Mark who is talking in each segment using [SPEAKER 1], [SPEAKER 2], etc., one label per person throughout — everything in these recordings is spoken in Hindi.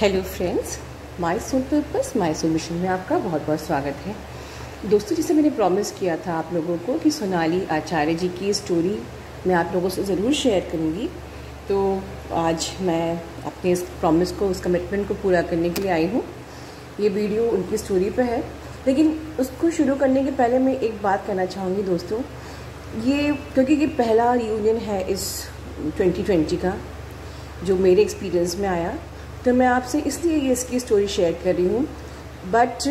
[SPEAKER 1] Hello friends, my soul purpose my soul mission में आपका बहुत बहुत स्वागत है। दोस्तों, जैसे मैंने प्रॉमिस किया था आप लोगों को कि सोनाली आचार्य जी की स्टोरी मैं आप लोगों से ज़रूर शेयर करूंगी, तो आज मैं अपने इस प्रॉमिस को, उस कमिटमेंट को पूरा करने के लिए आई हूँ। ये वीडियो उनकी स्टोरी पे है, लेकिन उसको शुरू करने के पहले मैं एक बात कहना चाहूँगी दोस्तों। ये क्योंकि ये पहला रियूनियन है इस 2020 का जो मेरे एक्सपीरियंस में आया, तो मैं आपसे इसलिए ये इसकी स्टोरी शेयर कर रही हूँ। But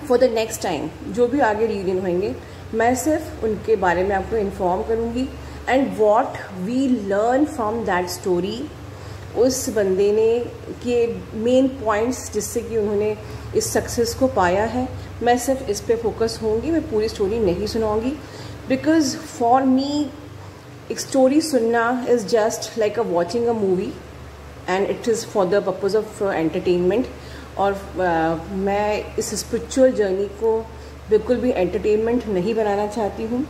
[SPEAKER 1] for the next time जो भी आगे रियूनियन होंगे, मैं सिर्फ उनके बारे में आपको इन्फॉर्म करूँगी and what we learn from that story. उस बंदे ने के मेन पॉइंट्स जिससे कि उन्होंने इस सक्सेस को पाया है, मैं सिर्फ इस पे फोकस होंगी। मैं पूरी स्टोरी नहीं सुनाऊंगी, बिकॉज फॉर मी एक स्टोरी सुनना is just like a watching a movie and it is for the purpose of entertainment. और मैं इस स्पिरिचुअल जर्नी को बिल्कुल भी एंटरटेनमेंट नहीं बनाना चाहती हूँ।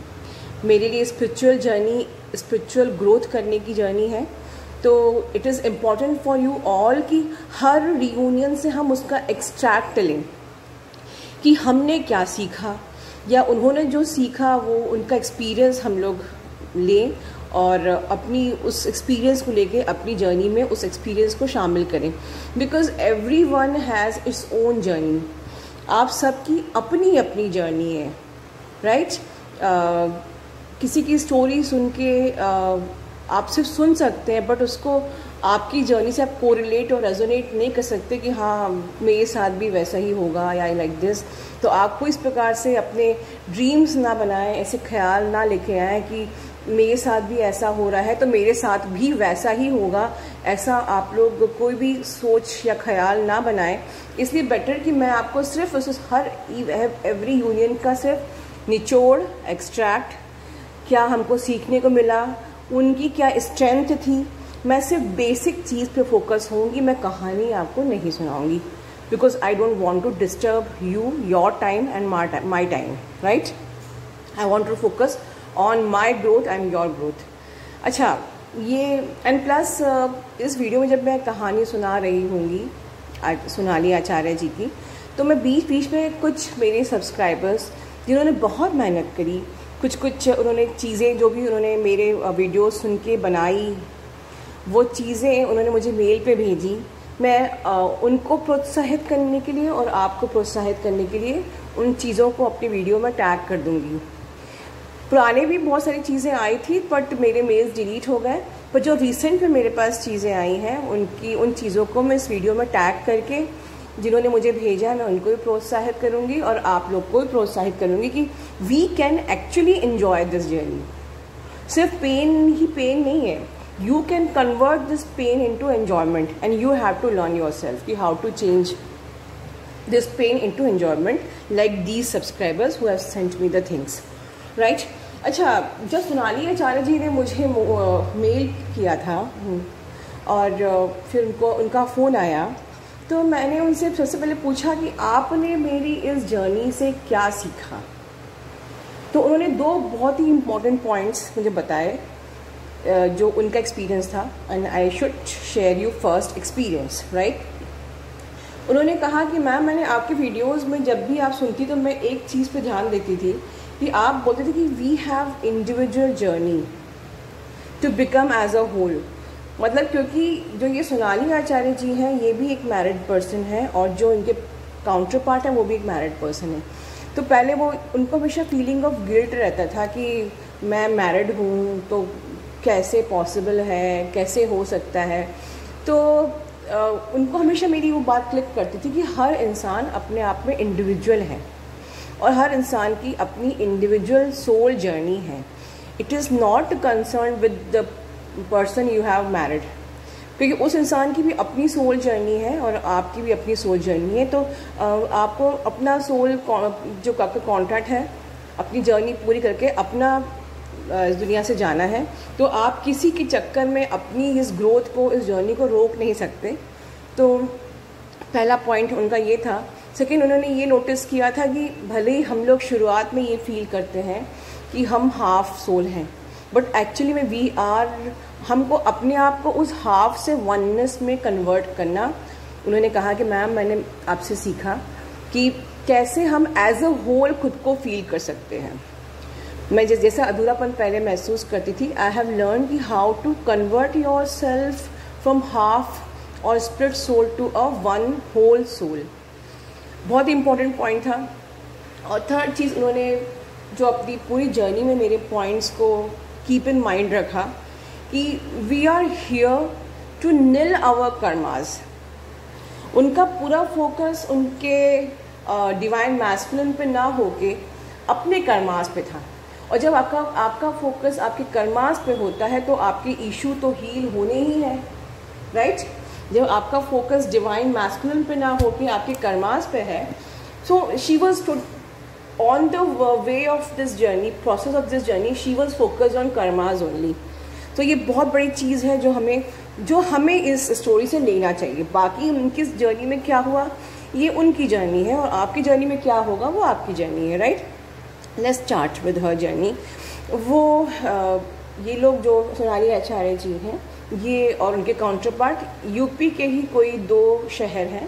[SPEAKER 1] मेरे लिए स्पिरिचुअल जर्नी स्पिरिचुअल ग्रोथ करने की जर्नी है। तो it is important for you all कि हर रियूनियन से हम उसका एक्सट्रैक्ट लें कि हमने क्या सीखा, या उन्होंने जो सीखा वो उनका एक्सपीरियंस हम लोग लें और अपनी उस एक्सपीरियंस को लेके अपनी जर्नी में उस एक्सपीरियंस को शामिल करें। Because every one has its own journey. आप सबकी अपनी अपनी जर्नी है, राइट? किसी की स्टोरी सुन के आप सिर्फ सुन सकते हैं, बट उसको आपकी जर्नी से आप कोरिलेट और रेजोनेट नहीं कर सकते कि हाँ मेरे साथ भी वैसा ही होगा या लाइक दिस। तो आपको इस प्रकार से अपने ड्रीम्स ना बनाएं, ऐसे ख्याल ना लेके आएँ कि मेरे साथ भी ऐसा हो रहा है तो मेरे साथ भी वैसा ही होगा। ऐसा आप लोग कोई भी सोच या ख्याल ना बनाएं। इसलिए बेटर कि मैं आपको सिर्फ उस हर एवरी यूनियन का सिर्फ निचोड़, एक्सट्रैक्ट, क्या हमको सीखने को मिला, उनकी क्या स्ट्रेंथ थी, मैं सिर्फ बेसिक चीज़ पे फोकस होंगी। मैं कहानी आपको नहीं सुनाऊंगी, because I don't want to disturb you, your time and my time, right? I want to focus on my growth and your growth. अच्छा, ये एंड प्लस इस वीडियो में जब मैं कहानी सुना रही होंगी सोनाली आचार्य जी की, तो मैं बीच बीच में कुछ मेरे सब्सक्राइबर्स जिन्होंने बहुत मेहनत करी, कुछ उन्होंने चीज़ें जो भी उन्होंने मेरे वीडियो सुन के बनाई, वो चीज़ें उन्होंने मुझे मेल पे भेजी। मैं उनको प्रोत्साहित करने के लिए और आपको प्रोत्साहित करने के लिए उन चीज़ों को अपनी वीडियो में टैग कर दूँगी। पुराने भी बहुत सारी चीज़ें आई थी, बट मेरे मेल्स डिलीट हो गए। पर जो रिसेंट में मेरे पास चीज़ें आई हैं, उन चीज़ों को मैं इस वीडियो में टैग करके जिन्होंने मुझे भेजा, मैं उनको भी प्रोत्साहित करूँगी और आप लोग को भी प्रोत्साहित करूँगी कि we can actually enjoy this journey. सिर्फ पेन ही पेन नहीं है, you can convert this pain into enjoyment and you have to learn yourself कि how to change this pain into enjoyment, like these subscribers who have sent me the things, right? अच्छा, जब सोनाली आचार्य जी ने मुझे मेल किया था और फिर उनका फ़ोन आया, तो मैंने उनसे सबसे पहले पूछा कि आपने मेरी इस जर्नी से क्या सीखा। तो उन्होंने दो बहुत ही इम्पोर्टेंट पॉइंट्स मुझे बताए जो उनका एक्सपीरियंस था, and I should share you first experience, right? उन्होंने कहा कि मैम, मैंने आपके वीडियोस में जब भी आप सुनती तो मैं एक चीज़ पे ध्यान देती थी कि आप बोलते थे कि we have individual journey to become as a whole. मतलब क्योंकि जो ये सोनाली आचार्य जी हैं, ये भी एक मैरिड पर्सन है और जो इनके काउंटर पार्ट है वो भी एक मैरिड पर्सन है। तो पहले वो उनको हमेशा फीलिंग ऑफ गिल्ट रहता था कि मैं मैरिड हूँ तो कैसे पॉसिबल है, कैसे हो सकता है। तो उनको हमेशा मेरी वो बात क्लिक करती थी कि हर इंसान अपने आप में इंडिविजुअल है और हर इंसान की अपनी इंडिविजुअल सोल जर्नी है। It is not concern with the person you have married, क्योंकि उस इंसान की भी अपनी सोल जर्नी है और आपकी भी अपनी सोल जर्नी है। तो आपको अपना सोल जो आपका कॉन्ट्रैक्ट है, अपनी जर्नी पूरी करके अपना इस दुनिया से जाना है। तो आप किसी के चक्कर में अपनी इस ग्रोथ को, इस जर्नी को रोक नहीं सकते। तो पहला पॉइंट उनका ये था। सेकेंड, उन्होंने ये नोटिस किया था कि भले ही हम लोग शुरुआत में ये फील करते हैं कि हम हाफ सोल हैं, बट एक्चुअली में वी आर, हमको अपने आप को उस हाफ से वननेस में कन्वर्ट करना उन्होंने कहा कि मैम मैंने आपसे सीखा कि कैसे हम एज अ होल खुद को फील कर सकते हैं। मैं जैसा अधूरापन पहले महसूस करती थी, आई हैव लर्न कि how to convert yourself from half और split soul to a one whole soul. बहुत इंपॉर्टेंट पॉइंट था। और थर्ड चीज़, उन्होंने जो अपनी पूरी जर्नी में मेरे पॉइंट्स को कीप इन माइंड रखा कि we are here to nil our karmas. उनका पूरा फोकस उनके डिवाइन मैस्कुलिन पे ना होके अपने कर्मास पे था। और जब आपका फोकस आपके कर्मास पे होता है तो आपके इशू तो हील होने ही है, राइट? जब आपका फोकस डिवाइन मैस्कुलिन पे ना होके आपके कर्मास पे है, so she was on the way of this journey, process of this journey, she was focused on karmas only. तो ये बहुत बड़ी चीज़ है जो हमें इस स्टोरी से लेना चाहिए। बाकी उनकी जर्नी में क्या हुआ ये उनकी जर्नी है, और आपकी जर्नी में क्या होगा वो आपकी जर्नी है, right? Let's start with her journey. वो ये लोग जो सोनाली आचार्य जी हैं, ये और उनके काउंटर पार्ट यूपी के ही कोई 2 शहर हैं,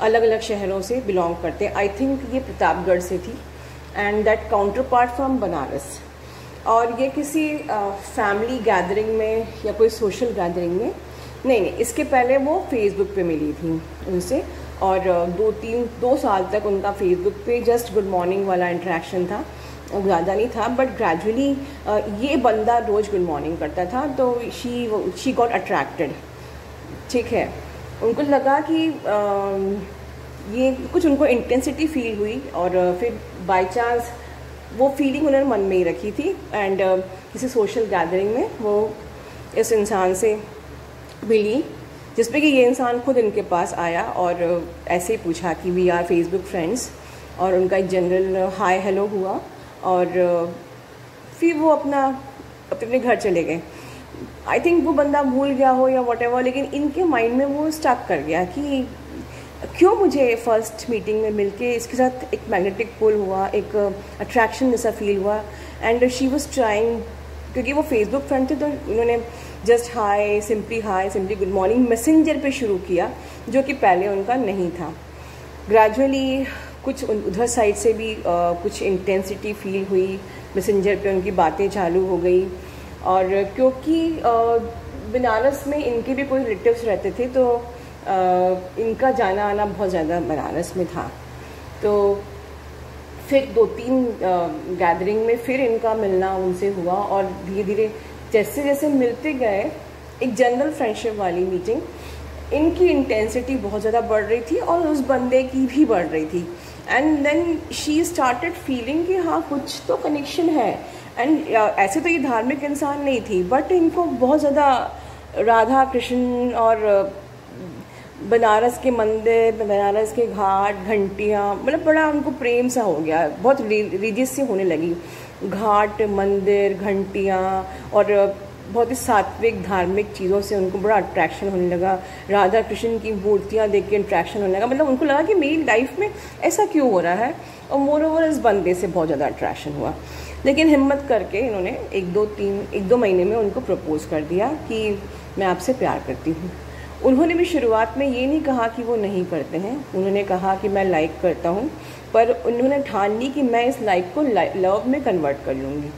[SPEAKER 1] अलग अलग शहरों से बिलोंग करते हैं। आई थिंक ये प्रतापगढ़ से थी and that counter part from Banaras. और ये किसी फैमिली गैदरिंग में या कोई सोशल गैदरिंग में नहीं, इसके पहले वो फेसबुक पे मिली थी उनसे, और 2 साल तक उनका फेसबुक पे जस्ट गुड मॉर्निंग वाला इंटरेक्शन था, ज़्यादा नहीं था। बट ग्रेजुअली ये बंदा रोज़ गुड मॉर्निंग करता था, तो शी गॉट अट्रैक्टेड, ठीक है? उनको लगा कि ये कुछ उनको इंटेंसिटी फील हुई, और फिर बाय चांस वो फीलिंग उन्होंने मन में ही रखी थी एंड किसी सोशल गैदरिंग में वो इस इंसान से मिली, जिसपे कि ये इंसान खुद इनके पास आया और ऐसे ही पूछा कि वी आर फेसबुक फ्रेंड्स, और उनका एक जनरल हाय हेलो हुआ, और फिर वो अपने घर चले गए। आई थिंक वो बंदा भूल गया हो या व्हाटएवर, लेकिन इनके माइंड में वो स्टक कर गया कि क्यों मुझे फर्स्ट मीटिंग में मिलके इसके साथ एक मैग्नेटिक पुल हुआ, एक अट्रैक्शन जैसा फील हुआ। एंड शी वाज ट्राइंग, क्योंकि वो फेसबुक फ्रेंड थे, तो उन्होंने जस्ट हाय सिंपली गुड मॉर्निंग मैसेंजर पे शुरू किया, जो कि पहले उनका नहीं था। ग्रेजुअली कुछ उधर साइड से भी कुछ इंटेंसिटी फील हुई, मैसेंजर पे उनकी बातें चालू हो गई। और क्योंकि बनारस में इनके भी कोई रिलेटिव्स रहते थे, तो इनका जाना आना बहुत ज़्यादा बनारस में था। तो फिर 2-3 गैदरिंग में फिर इनका मिलना उनसे हुआ, और धीरे धीरे जैसे जैसे मिलते गए, एक जनरल फ्रेंडशिप वाली मीटिंग, इनकी इंटेंसिटी बहुत ज़्यादा बढ़ रही थी और उस बंदे की भी बढ़ रही थी। And then she started feeling कि हाँ कुछ तो कनेक्शन है। एंड ऐसे तो ये धार्मिक इंसान नहीं थी, बट इनको बहुत ज़्यादा राधा कृष्ण और बनारस के मंदिर, बनारस के घाट, घंटियाँ, मतलब बड़ा उनको प्रेम सा हो गया, बहुत रिलीजियस से होने लगी। घाट, मंदिर, घंटियाँ और बहुत ही सात्विक धार्मिक चीज़ों से उनको बड़ा अट्रैक्शन होने लगा। राधा कृष्ण की मूर्तियाँ देख के अट्रैक्शन होने लगा, मतलब उनको लगा कि मेरी लाइफ में ऐसा क्यों हो रहा है, और मोर ओवर इस बंदे से बहुत ज़्यादा अट्रैक्शन हुआ। लेकिन हिम्मत करके इन्होंने 1-2 महीने में उनको प्रपोज़ कर दिया कि मैं आपसे प्यार करती हूँ। उन्होंने भी शुरुआत में ये नहीं कहा कि वो नहीं करते हैं, उन्होंने कहा कि मैं लाइक करता हूँ, पर उन्होंने ठान ली कि मैं इस लाइक को लव में कन्वर्ट कर लूँगी।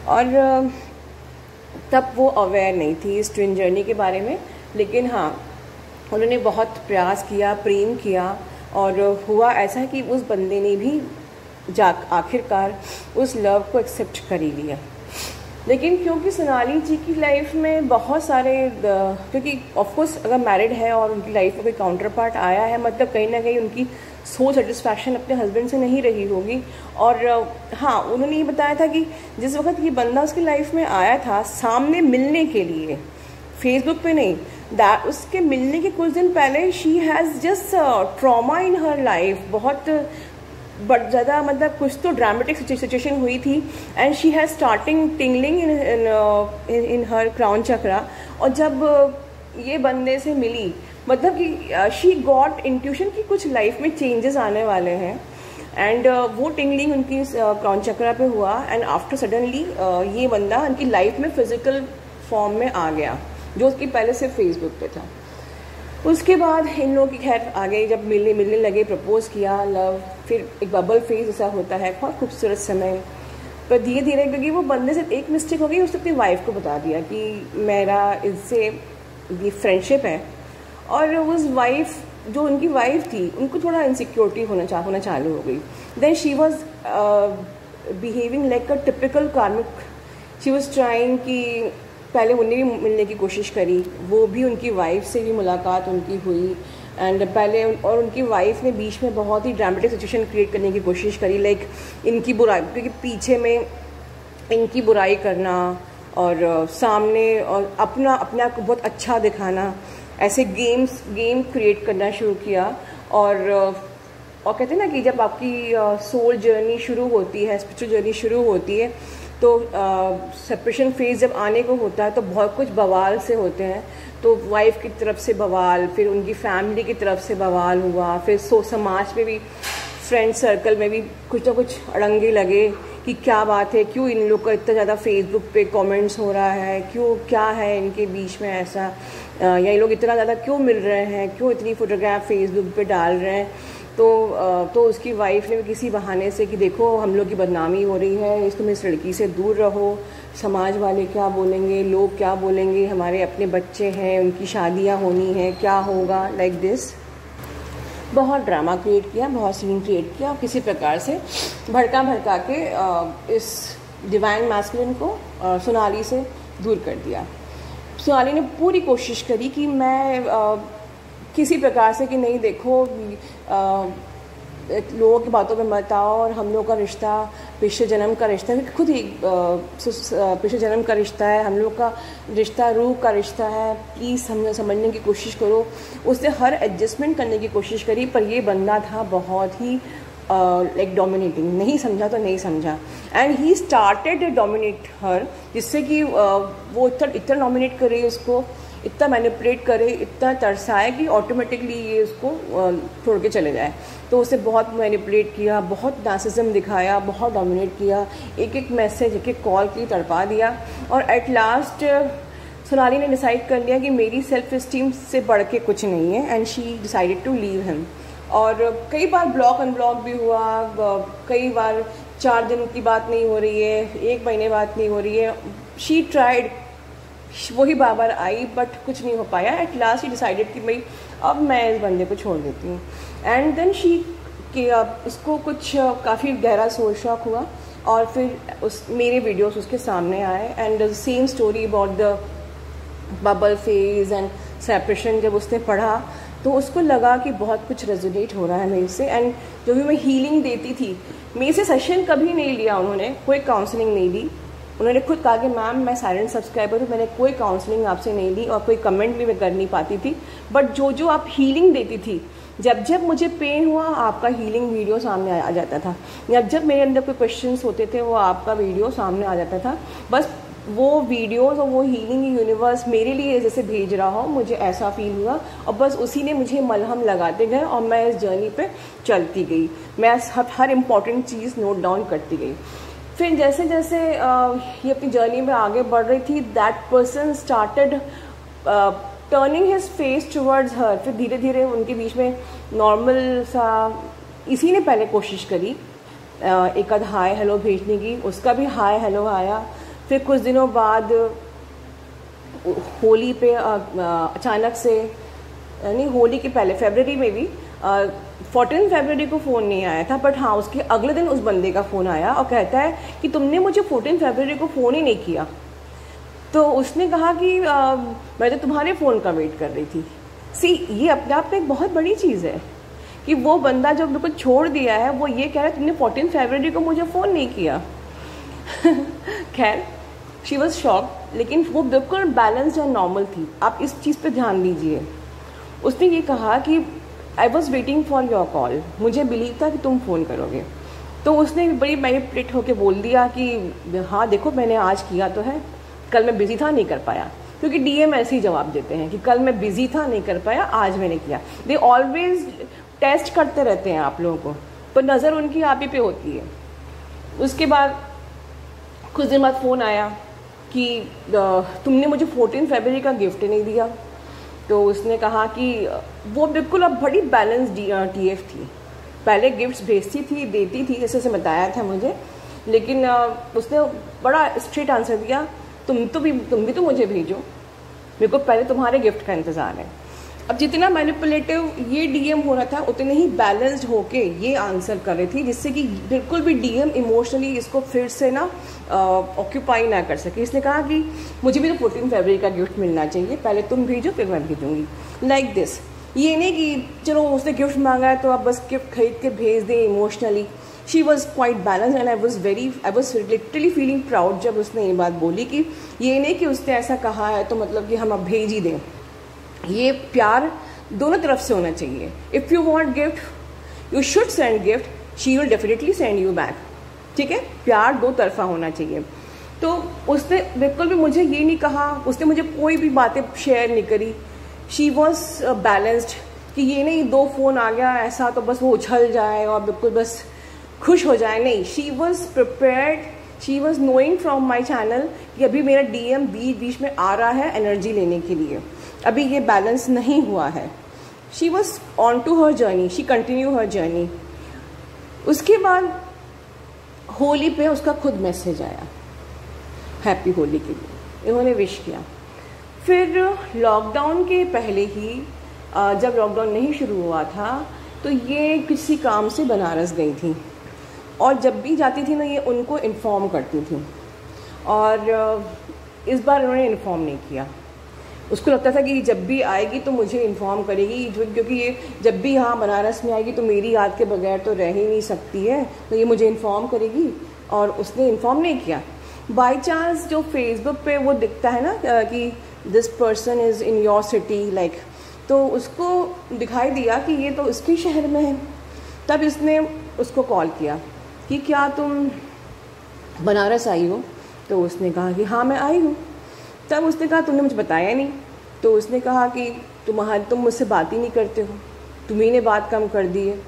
[SPEAKER 1] और तब वो अवेयर नहीं थी इस ट्विन जर्नी के बारे में, लेकिन हाँ उन्होंने बहुत प्रयास किया, प्रेम किया, और हुआ ऐसा कि उस बंदे ने भी आखिरकार उस लव को एक्सेप्ट कर ही लिया। लेकिन क्योंकि सोनाली जी की लाइफ में बहुत सारे, क्योंकि ऑफकोर्स अगर मैरिड है और उनकी लाइफ में कोई काउंटर पार्ट आया है, मतलब कहीं ना कहीं उनकी सोल सेटिस्फैक्शन अपने हस्बैंड से नहीं रही होगी। और हाँ, उन्होंने ये बताया था कि जिस वक्त ये बंदा उसकी लाइफ में आया था सामने मिलने के लिए, फेसबुक पे नहीं, उसके मिलने के कुछ दिन पहले she has just trauma in her life, बहुत बट ज़्यादा, मतलब कुछ तो ड्रामेटिक सिचुएशन हुई थी। And she has starting tingling in her crown chakra. और जब ये बंदे से मिली, मतलब कि शी गॉट इंट्यूशन कि कुछ लाइफ में चेंजेस आने वाले हैं। एंड वो टिंगलिंग उनकी क्राउन चक्रा पे हुआ, एंड आफ्टर सडनली ये बंदा उनकी लाइफ में फिजिकल फॉर्म में आ गया, जो उसकी पहले से फेसबुक पे था। उसके बाद इन लोगों की खैर आगे जब मिलने लगे, प्रपोज किया, लव, फिर एक बबल फेज जैसा होता है, बहुत खूबसूरत समय। पर धीरे धीरे क्योंकि वो बंदे से एक मिस्टेक हो गई, उसने अपनी वाइफ को बता दिया कि मेरा इससे ये फ्रेंडशिप है। और उस वाइफ, जो उनकी वाइफ थी, उनको थोड़ा इनसिक्योरिटी होना चालू हो गई। Then she was behaving like a typical karmic. She was trying कि पहले उन्हें भी मिलने की कोशिश करी, वो भी, उनकी वाइफ से भी मुलाकात उनकी हुई एंड पहले, और उनकी वाइफ ने बीच में बहुत ही ड्रामेटिक सिचुएशन क्रिएट करने की कोशिश करी, लाइक इनकी बुराई, क्योंकि पीछे में इनकी बुराई करना और सामने और अपना अपने आप को बहुत अच्छा दिखाना, ऐसे गेम क्रिएट करना शुरू किया। और कहते हैं ना कि जब आपकी सोल जर्नी शुरू होती है, स्पिरिचुअल जर्नी शुरू होती है, तो सेपरेशन फेज जब आने को होता है तो बहुत कुछ बवाल से होते हैं। तो वाइफ की तरफ से बवाल, फिर उनकी फैमिली की तरफ से बवाल हुआ, फिर समाज में भी, फ्रेंड सर्कल में भी कुछ ना कुछ अड़ंगे लगे कि क्या बात है, क्यों इन लोग का इतना ज़्यादा फेसबुक पे कमेंट्स हो रहा है, क्यों, क्या है इनके बीच में ऐसा, या ये लोग इतना ज़्यादा क्यों मिल रहे हैं, क्यों इतनी फ़ोटोग्राफ फेसबुक पे डाल रहे हैं। तो उसकी वाइफ ने भी किसी बहाने से कि देखो हम लोग की बदनामी हो रही है, तुम इस लड़की से दूर रहो, समाज वाले क्या बोलेंगे, लोग क्या बोलेंगे, हमारे अपने बच्चे हैं, उनकी शादियां होनी है, क्या होगा, लाइक दिस। बहुत ड्रामा क्रिएट किया, बहुत सीन क्रिएट किया, किसी प्रकार से भड़का के इस डिवाइन मैस्कुलिन को सोनाली से दूर कर दिया। सोनाली ने पूरी कोशिश करी कि मैं किसी प्रकार से कि नहीं देखो, लोगों की बातों में मत आओ, और हम लोग का रिश्ता पिछले जन्म का रिश्ता है, खुद ही पिछले जन्म का रिश्ता है, हम लोग का रिश्ता रूह का रिश्ता है, प्लीज़ समझने की कोशिश करो। उसने हर एडजस्टमेंट करने की कोशिश करी, पर ये बंदा था बहुत ही लाइक डोमिनेटिंग, नहीं समझा तो नहीं समझा, एंड ही स्टार्टेड डोमिनेट हर, जिससे कि वो इतना डोमिनेट करे उसको, इतना मैनिपुलेट करे, इतना तरसाए कि ऑटोमेटिकली ये उसको छोड़ के चले जाए। तो उसे बहुत मैनिपुलेट किया, बहुत नार्सिसिज्म दिखाया, बहुत डोमिनेट किया, एक एक मैसेज, एक एक कॉल की तड़पा दिया। और एट लास्ट सोनाली ने डिसाइड कर लिया कि मेरी सेल्फ इस्टीम से बढ़ के कुछ नहीं है, and she decided to leave him. और कई बार ब्लॉक अनब्लॉक भी हुआ, कई बार 4 दिन की बात नहीं हो रही है, 1 महीने बात नहीं हो रही है, शी ट्राइड, वही बार आई, बट कुछ नहीं हो पाया। एट लास्ट ही डिसाइडेड कि भाई अब मैं इस बंदे को छोड़ देती हूँ। एंड देन शी कि उसको कुछ काफ़ी गहरा सोच शौक हुआ, और फिर मेरे वीडियोस उसके सामने आए, and the same story about the bubble phase and separation जब उसने पढ़ा तो उसको लगा कि बहुत कुछ रेजोनेट हो रहा है मेरे से। एंड जो भी मैं हीलिंग देती थी, मेरे से सेशन कभी नहीं लिया उन्होंने, कोई काउंसलिंग नहीं ली। उन्होंने खुद कहा कि मैम मैं साइलेंट सब्सक्राइबर हूँ, मैंने कोई काउंसलिंग आपसे नहीं ली, और कोई कमेंट भी मैं कर नहीं पाती थी, बट जो आप हीलिंग देती थी, जब मुझे पेन हुआ आपका हीलिंग वीडियो सामने आ जाता था, जब मेरे अंदर कोई क्वेश्चंस होते थे वो आपका वीडियो सामने आ जाता था। बस वो वीडियोस और वो हीलिंग यूनिवर्स मेरे लिए जैसे भेज रहा हो, मुझे ऐसा फील हुआ, और बस उसी ने मुझे मलहम लगाते गए, और मैं इस जर्नी पे चलती गई, मैं हर इम्पॉर्टेंट चीज़ नोट डाउन करती गई। फिर जैसे जैसे ये अपनी जर्नी में आगे बढ़ रही थी, that person started turning his face towards हर। फिर धीरे धीरे उनके बीच में नॉर्मल सा, इसी ने पहले कोशिश करी एक आध हाय हेलो भेजने की, उसका भी हाय हेलो आया। फिर कुछ दिनों बाद होली पे अचानक से, यानी होली के पहले फरवरी में भी 14 फरवरी को फ़ोन नहीं आया था, बट हाँ उसके अगले दिन उस बंदे का फ़ोन आया और कहता है कि तुमने मुझे 14 फरवरी को फ़ोन ही नहीं किया। तो उसने कहा कि मैं तो तुम्हारे फ़ोन का वेट कर रही थी। ये अपने आप में एक बहुत बड़ी चीज़ है कि वो बंदा जो बिल्कुल छोड़ दिया है वो ये कह रहा है तुमने 14 फरवरी को मुझे फ़ोन नहीं किया। खैर शी वॉज शॉक, लेकिन वो बिल्कुल बैलेंस्ड और नॉर्मल थी। आप इस चीज़ पे ध्यान दीजिए। उसने ये कहा कि I was waiting for your call, मुझे बिलीव था कि तुम फ़ोन करोगे। तो उसने बड़ी मैनिपुलेट होकर बोल दिया कि हाँ देखो मैंने आज किया तो है, कल मैं बिज़ी था नहीं कर पाया, क्योंकि डीएम ऐसे ही जवाब देते हैं कि कल मैं बिज़ी था नहीं कर पाया, आज मैंने किया। दे ऑलवेज टेस्ट करते रहते हैं आप लोगों को, तो नज़र उनकी आप ही पे होती है। उसके बाद कुछ दिन बाद फ़ोन आया कि तुमने मुझे 14 फरवरी का गिफ्ट नहीं दिया। तो उसने कहा कि वो बिल्कुल अब बड़ी बैलेंस TF थी। पहले गिफ्ट्स भेजती थी, देती थी, जैसे बताया था मुझे, लेकिन उसने बड़ा स्ट्रेट आंसर दिया, तुम भी तो मुझे भेजो, मेरे को पहले तुम्हारे गिफ्ट का इंतज़ार है। अब जितना मैनिपुलेटिव ये DM हो रहा था, उतने ही बैलेंस्ड होके ये आंसर कर रही थी, जिससे कि बिल्कुल भी DM इमोशनली इसको फिर से ना ऑक्यूपाई ना कर सके। इसने कहा कि मुझे भी तो 14 फरवरी का गिफ्ट मिलना चाहिए, पहले तुम भेजो फिर मैं भेजूँगी, लाइक दिस। ये नहीं कि चलो उसने गिफ्ट मांगा है तो आप बस गिफ्ट खरीद के भेज दें emotionally. She was quite balance and I was literally feeling proud जब उसने ये बात बोली कि ये नहीं कि उसने ऐसा कहा है तो मतलब कि हम अब भेज ही दें। ये प्यार दोनों तरफ से होना चाहिए। If you want gift you should send gift, she will definitely send you back, ठीक है। प्यार दो तरफा होना चाहिए। तो उसने बिल्कुल भी मुझे ये नहीं कहा, उसने मुझे कोई भी बातें शेयर नहीं करी। शी वॉज बैलेंस्ड कि ये नहीं 2 फ़ोन आ गया ऐसा तो बस वो उछल जाए और बिल्कुल बस खुश हो जाए, नहीं। She was prepared, she was knowing from my channel कि अभी मेरा DM बीच में आ रहा है एनर्जी लेने के लिए, अभी ये बैलेंस नहीं हुआ है। She was on to her journey, she continue her journey. उसके बाद होली पे उसका खुद मैसेज आया हैप्पी होली के लिए, इन्होंने विश किया। फिर लॉकडाउन के पहले ही जब लॉकडाउन नहीं शुरू हुआ था तो ये किसी काम से बनारस गई थी और जब भी जाती थी ना ये उनको इन्फॉर्म करती थी, और इस बार उन्होंने इन्फॉर्म नहीं किया। उसको लगता था कि जब भी आएगी तो मुझे इन्फॉर्म करेगी, क्योंकि ये जब भी यहाँ बनारस में आएगी तो मेरी याद के बगैर तो रह ही नहीं सकती है, तो ये मुझे इन्फॉर्म करेगी, और उसने इन्फॉर्म नहीं किया। बाय चांस जो फेसबुक पे वो दिखता है ना कि this person is in your city like, तो उसको दिखाई दिया कि ये तो इसके शहर में है। तब इसने उसको कॉल किया कि क्या तुम बनारस आई हो? तो उसने कहा कि हाँ मैं आई हूँ। तब उसने कहा तुमने मुझे बताया नहीं। तो उसने कहा कि तुम मुझसे बात ही नहीं करते हो, तुम्ही ने बात कम कर दी है।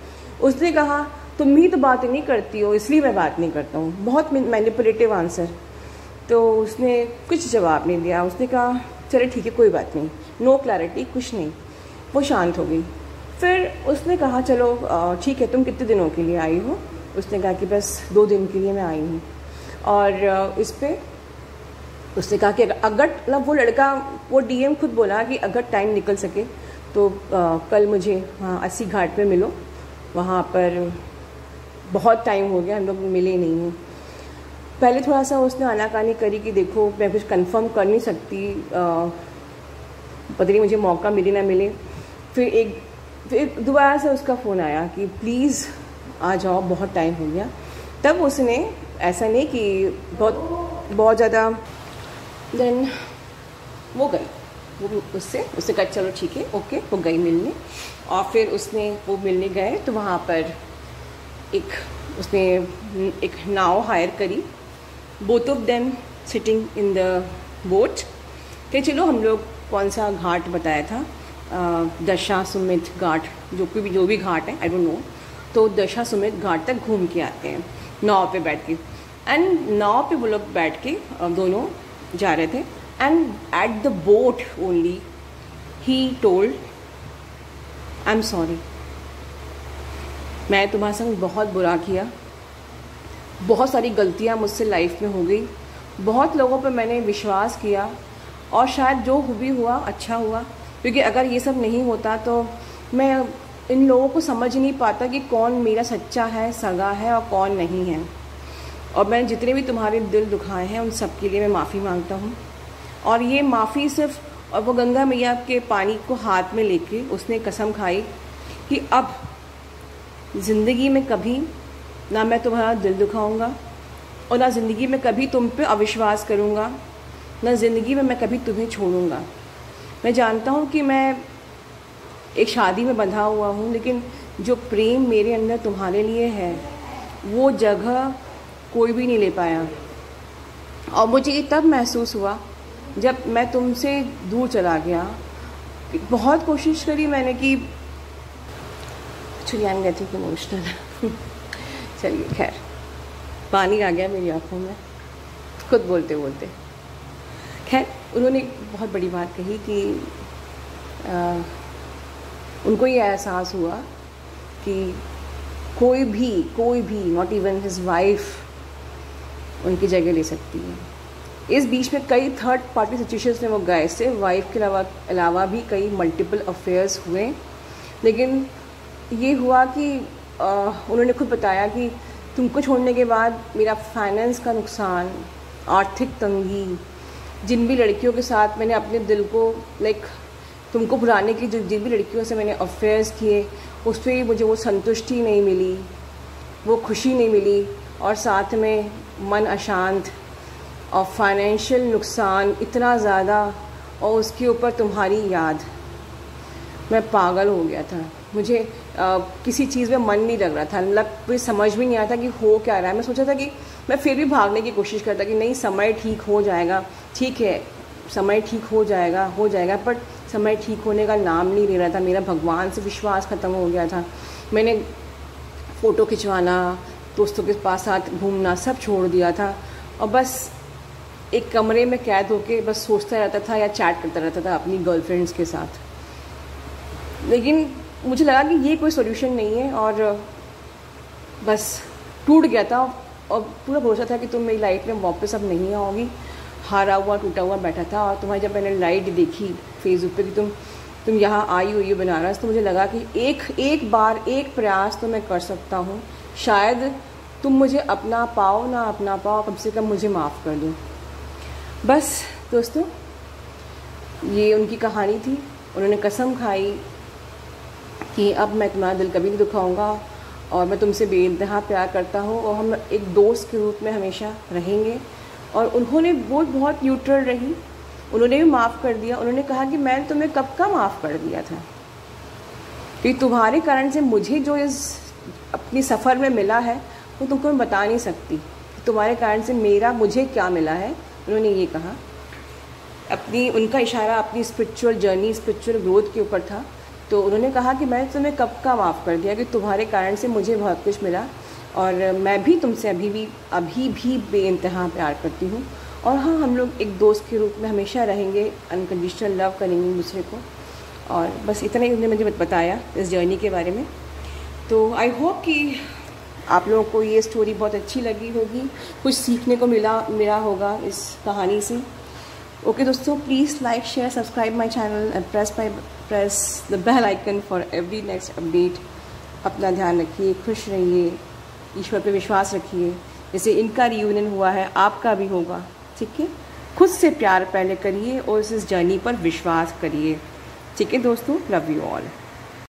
[SPEAKER 1] उसने कहा तुम ही तो बात नहीं करती हो इसलिए मैं बात नहीं करता हूँ। बहुत मैनिपुलेटिव आंसर। तो उसने कुछ जवाब नहीं दिया। उसने कहा चले ठीक है कोई बात नहीं, नो क्लैरिटी, कुछ नहीं। वो शांत हो गई। फिर उसने कहा चलो ठीक है, तुम कितने दिनों के लिए आई हो? उसने कहा कि बस 2 दिन के लिए मैं आई हूँ। और इस पर उसने कहा कि अगर मतलब वो लड़का वो DM खुद बोला कि अगर टाइम निकल सके तो कल मुझे हाँ 80 घाट पे मिलो, वहाँ पर बहुत टाइम हो गया हम लोग मिले नहीं हैं। पहले थोड़ा सा उसने आनाकानी करी कि देखो मैं कुछ कंफर्म कर नहीं सकती, पता नहीं मुझे मौका मिले ना मिले। फिर दोबारा से उसका फ़ोन आया कि प्लीज़ आ जाओ, बहुत टाइम हो गया। तब उसने ऐसा नहीं कि बहुत ज़्यादा, देन वो गई, वो उससे कहा चलो ठीक है ओके, वो गई मिलने। और फिर वो मिलने गए तो वहाँ पर उसने एक नाव हायर करी, both of them sitting in the boat. कि चलो हम लोग कौन सा घाट बताया था, दशाश्वमेध घाट, जो भी घाट है आई डोंट नो, तो दशाश्वमेध घाट तक घूम के आते हैं नाव पे बैठ के। एंड नाव पे वो लोग बैठ के दोनों जा रहे थे। And at the boat only he told I am sorry, मैं तुम्हारे संग बहुत बुरा किया, बहुत सारी गलतियाँ मुझसे लाइफ में हो गई, बहुत लोगों पर मैंने विश्वास किया और शायद जो भी हुआ अच्छा हुआ, क्योंकि अगर ये सब नहीं होता तो मैं इन लोगों को समझ नहीं पाता कि कौन मेरा सच्चा है, सगा है और कौन नहीं है। और मैंने जितने भी तुम्हारे दिल दुखाए हैं उन सब के लिए मैं माफ़ी मांगता हूँ। और ये माफ़ी सिर्फ, और वो गंगा मैया के पानी को हाथ में लेके उसने कसम खाई कि अब ज़िंदगी में कभी ना मैं तुम्हारा दिल दुखाऊंगा और ना ज़िंदगी में कभी तुम पे अविश्वास करूँगा, ना ज़िंदगी में मैं कभी तुम्हें छोड़ूंगा। मैं जानता हूँ कि मैं एक शादी में बंधा हुआ हूँ, लेकिन जो प्रेम मेरे अंदर तुम्हारे लिए है वो जगह कोई भी नहीं ले पाया। और मुझे ये तब महसूस हुआ जब मैं तुमसे दूर चला गया। बहुत कोशिश करी मैंने कि actually I am getting emotional चलिए खैर, पानी आ गया मेरी आंखों में खुद बोलते बोलते। खैर उन्होंने बहुत बड़ी बात कही कि उनको ये एहसास हुआ कि कोई भी नॉट इवन हिज वाइफ उनकी जगह ले सकती है। इस बीच में कई थर्ड पार्टी सिचुएशंस में वो गए से वाइफ के अलावा भी कई मल्टीपल अफेयर्स हुए, लेकिन ये हुआ कि उन्होंने खुद बताया कि तुमको छोड़ने के बाद मेरा फाइनेंस का नुकसान, आर्थिक तंगी, जिन भी लड़कियों के साथ मैंने अपने दिल को तुमको भुलाने की जिन भी लड़कियों से मैंने अफेयर्स किए उस पर मुझे वो संतुष्टि नहीं मिली, वो खुशी नहीं मिली, और साथ में मन अशांत और फाइनेंशियल नुकसान इतना ज़्यादा, और उसके ऊपर तुम्हारी याद। मैं पागल हो गया था। मुझे किसी चीज़ में मन नहीं लग रहा था, मतलब कोई समझ में नहीं आता कि हो क्या रहा है। मैं सोचा था कि मैं फिर भी भागने की कोशिश करता कि नहीं, समय ठीक हो जाएगा, ठीक है समय ठीक हो जाएगा, पर समय ठीक होने का नाम नहीं ले रहा था। मेरा भगवान से विश्वास ख़त्म हो गया था। मैंने फ़ोटो खिंचवाना, दोस्तों के पास साथ घूमना सब छोड़ दिया था, और बस एक कमरे में कैद होके बस सोचता रहता था या चैट करता रहता था अपनी गर्लफ्रेंड्स के साथ। लेकिन मुझे लगा कि ये कोई सॉल्यूशन नहीं है, और बस टूट गया था, और पूरा भरोसा था कि तुम मेरी लाइफ में वापस अब नहीं आओगी। हारा हुआ टूटा हुआ बैठा था, और तुम्हारी जब मैंने लाइट देखी फेसबुक पे कि तुम यहाँ आई हुई हो बनारस, तो मुझे लगा कि एक बार एक प्रयास तो मैं कर सकता हूँ, शायद तुम मुझे अपना पाओ ना अपना पाओ, कम से कम मुझे माफ़ कर दो। बस दोस्तों, ये उनकी कहानी थी। उन्होंने कसम खाई कि अब मैं तुम्हारा दिल कभी नहीं दुखाऊंगा, और मैं तुमसे बेइंतहा प्यार करता हूँ, और हम एक दोस्त के रूप में हमेशा रहेंगे। और उन्होंने बहुत न्यूट्रल रही, उन्होंने भी माफ़ कर दिया। उन्होंने कहा कि मैंने तुम्हें कब का माफ़ कर दिया था, कि तुम्हारे कारण से मुझे जो इस अपनी सफ़र में मिला है वो तुमको मैं बता नहीं सकती। तुम्हारे कारण से मुझे क्या मिला है, उन्होंने ये कहा। उनका इशारा अपनी स्पिरिचुअल जर्नी, स्पिरिचुअल ग्रोथ के ऊपर था। तो उन्होंने कहा कि मैंने तुम्हें कब का माफ़ कर दिया, कि तुम्हारे कारण से मुझे बहुत कुछ मिला, और मैं भी तुमसे अभी भी बेइंतहा प्यार करती हूँ। और हाँ, हम लोग एक दोस्त के रूप में हमेशा रहेंगे, अनकंडीशनल लव करेंगे एक दूसरे को। और बस इतना ही उन्होंने मुझे बताया इस जर्नी के बारे में। तो आई होप कि आप लोगों को ये स्टोरी बहुत अच्छी लगी होगी, कुछ सीखने को मिला होगा इस कहानी से। ओके दोस्तों, please like, share, subscribe my channel and press the bell icon for every next update. अपना ध्यान रखिए, खुश रहिए, ईश्वर पे विश्वास रखिए। जैसे इनका रियूनियन हुआ है, आपका भी होगा, ठीक है। खुद से प्यार पहले करिए और इस जर्नी पर विश्वास करिए, ठीक है दोस्तों। Love you all.